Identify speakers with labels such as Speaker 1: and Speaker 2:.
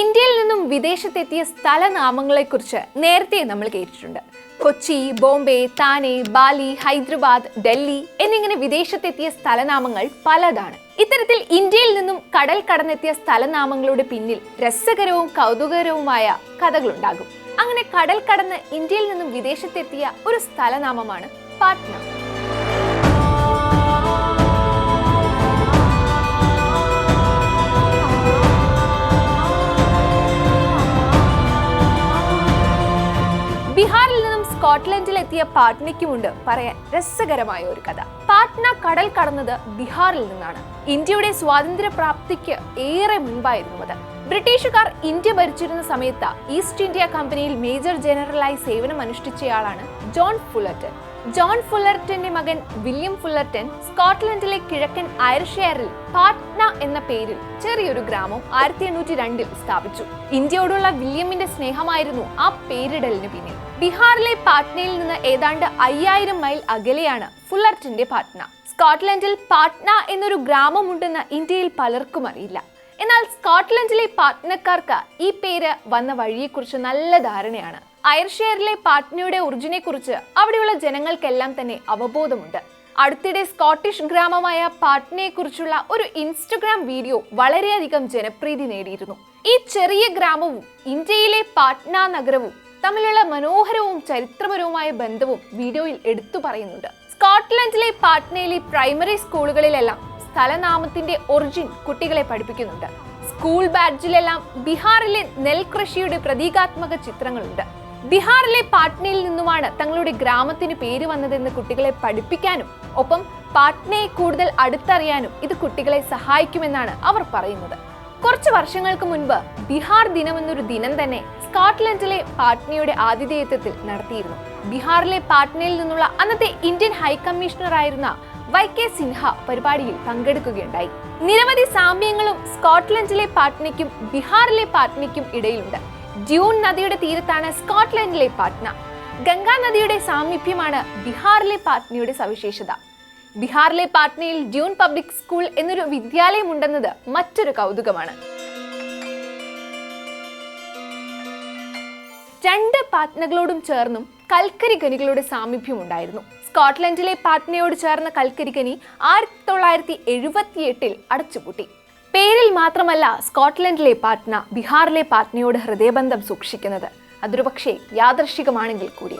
Speaker 1: ഇന്ത്യയിൽ നിന്നും വിദേശത്തെത്തിയ സ്ഥലനാമങ്ങളെക്കുറിച്ച് നേരത്തെ നമ്മൾ കേട്ടിട്ടുണ്ട്. കൊച്ചി, ബോംബെ, താനെ, ബാലി, ഹൈദരാബാദ്, ഡൽഹി എന്നിങ്ങനെ വിദേശത്തെത്തിയ സ്ഥലനാമങ്ങൾ പലതാണ്. ഇത്തരത്തിൽ ഇന്ത്യയിൽ നിന്നും കടൽ കടന്നെത്തിയ സ്ഥലനാമങ്ങളുടെ പിന്നിൽ രസകരവും കൗതുകകരവുമായ കഥകളുണ്ടാകും. അങ്ങനെ കടൽ കടന്ന് ഇന്ത്യയിൽ നിന്നും വിദേശത്തെത്തിയ ഒരു സ്ഥലനാമമാണ് പാട്ന. ബീഹാറിൽ നിന്നും സ്കോട്ട്ലൻഡിലെത്തിയ പാട്നയ്ക്കുമുണ്ട് പറയാൻ രസകരമായ ഒരു കഥ. പാട്ന കടൽ കടന്നത് ബീഹാറിൽ നിന്നാണ്. ഇന്ത്യയുടെ സ്വാതന്ത്ര്യ പ്രാപ്തിക്ക് ഏറെ മുൻപായിരുന്നു അത്. ബ്രിട്ടീഷുകാർ ഇന്ത്യ ഭരിച്ചിരുന്ന സമയത്ത് ഈസ്റ്റ് ഇന്ത്യ കമ്പനിയിൽ മേജർ ജനറലായി സേവനം അനുഷ്ഠിച്ചയാളാണ് ജോൺ ഫുള്ളർട്ടൺ. ജോൺ ഫുള്ളർട്ടന്റെ മകൻ വില്യം ഫുള്ളർട്ടൺ സ്കോട്ട്ലൻഡിലെ കിഴക്കൻ ഐറിഷെയറിൽ പാട്ന എന്ന പേരിൽ ചെറിയൊരു ഗ്രാമം 1802 സ്ഥാപിച്ചു. ഇന്ത്യയോടുള്ള വില്യമിന്റെ സ്നേഹമായിരുന്നു ആ പേരിടലിന് പിന്നിൽ. ബീഹാറിലെ പാട്നയിൽ നിന്ന് ഏതാണ്ട് 5000 മൈൽ അകലെയാണ് ഫുള്ളർട്ടന്റെ പാട്ന. സ്കോട്ട്ലൻഡിൽ പാട്ന എന്നൊരു ഗ്രാമമുണ്ടെന്ന് ഇന്ത്യയിൽ പലർക്കും അറിയില്ല. എന്നാൽ സ്കോട്ട്ലൻഡിലെ പാട്നക്കാർക്ക് ഈ പേര് വന്ന വഴിയെക്കുറിച്ച് നല്ല ധാരണയാണ്. ഐറിഷെയറിലെ പാട്നയുടെ ഒറിജിനെ കുറിച്ച് അവിടെയുള്ള ജനങ്ങൾക്കെല്ലാം തന്നെ അവബോധമുണ്ട്. അടുത്തിടെ സ്കോട്ടിഷ് ഗ്രാമമായ പാട്നയെ കുറിച്ചുള്ള ഒരു ഇൻസ്റ്റഗ്രാം വീഡിയോ വളരെയധികം ജനപ്രീതി നേടിയിരുന്നു. ഈ ചെറിയ ഗ്രാമവും ഇന്ത്യയിലെ പാട്ന നഗരവും തമ്മിലുള്ള മനോഹരവും ചരിത്രപരവുമായ ബന്ധവും വീഡിയോയിൽ എടുത്തു പറയുന്നുണ്ട്. സ്കോട്ട്ലൻഡിലെ പാട്നയിലെ പ്രൈമറി സ്കൂളുകളിലെല്ലാം സ്ഥലനാമത്തിന്റെ ഒറിജിൻ കുട്ടികളെ പഠിപ്പിക്കുന്നുണ്ട്. സ്കൂൾ ബാഡ്ജിലെല്ലാം ബീഹാറിലെ നെൽകൃഷിയുടെ പ്രതീകാത്മക ചിത്രങ്ങളുണ്ട്. ബീഹാറിലെ പാട്നയിൽ നിന്നുമാണ് തങ്ങളുടെ ഗ്രാമത്തിന് പേര് വന്നതെന്ന് കുട്ടികളെ പഠിപ്പിക്കാനും ഒപ്പം പാട്നയെ കൂടുതൽ അടുത്തറിയാനും ഇത് കുട്ടികളെ സഹായിക്കുമെന്നാണ് അവർ പറയുന്നത്. കുറച്ച് വർഷങ്ങൾക്ക് മുൻപ് ബീഹാർ ദിനം എന്നൊരു ദിനം തന്നെ സ്കോട്ട്ലൻഡിലെ പാട്നയുടെ ആതിഥേയത്വത്തിൽ നടത്തിയിരുന്നു. ബീഹാറിലെ പാട്നയിൽ നിന്നുള്ള അന്നത്തെ ഇന്ത്യൻ ഹൈക്കമ്മീഷണർ ആയിരുന്ന YK സിൻഹ പരിപാടിയിൽ പങ്കെടുക്കുകയുണ്ടായി. നിരവധി സാമ്യങ്ങളും സ്കോട്ട്ലൻഡിലെ പാട്നയ്ക്കും ബീഹാറിലെ പാട്നയ്ക്കും ഇടയിലുണ്ട്. ഡ്യൂൺ നദിയുടെ തീരത്താണ് സ്കോട്ട്ലൻഡിലെ പാട്ന. ഗംഗാ നദിയുടെ സാമീപ്യമാണ് ബീഹാറിലെ പാട്നയുടെ സവിശേഷത. ബീഹാറിലെ പാട്നയിൽ ഡ്യൂൺ പബ്ലിക് സ്കൂൾ എന്നൊരു വിദ്യാലയം ഉണ്ടെന്നത് മറ്റൊരു കൗതുകമാണ്. രണ്ട് പാട്നകളോടും ചേർന്നും കൽക്കരി ഖനികളുടെ സാമീപ്യം ഉണ്ടായിരുന്നു. സ്കോട്ട്ലൻഡിലെ പാട്നയോട് ചേർന്ന കൽക്കരി ഖനി 1978 അടച്ചുപൂട്ടി. പേരിൽ മാത്രമല്ല സ്കോട്ട്ലൻഡിലെ പാട്ന ബീഹാറിലെ പാട്നയോട് ഹൃദയബന്ധം സൂക്ഷിക്കുന്നത്. അതൊരു പക്ഷേ യാദൃശ്ചികമാണെങ്കിൽ കൂടി.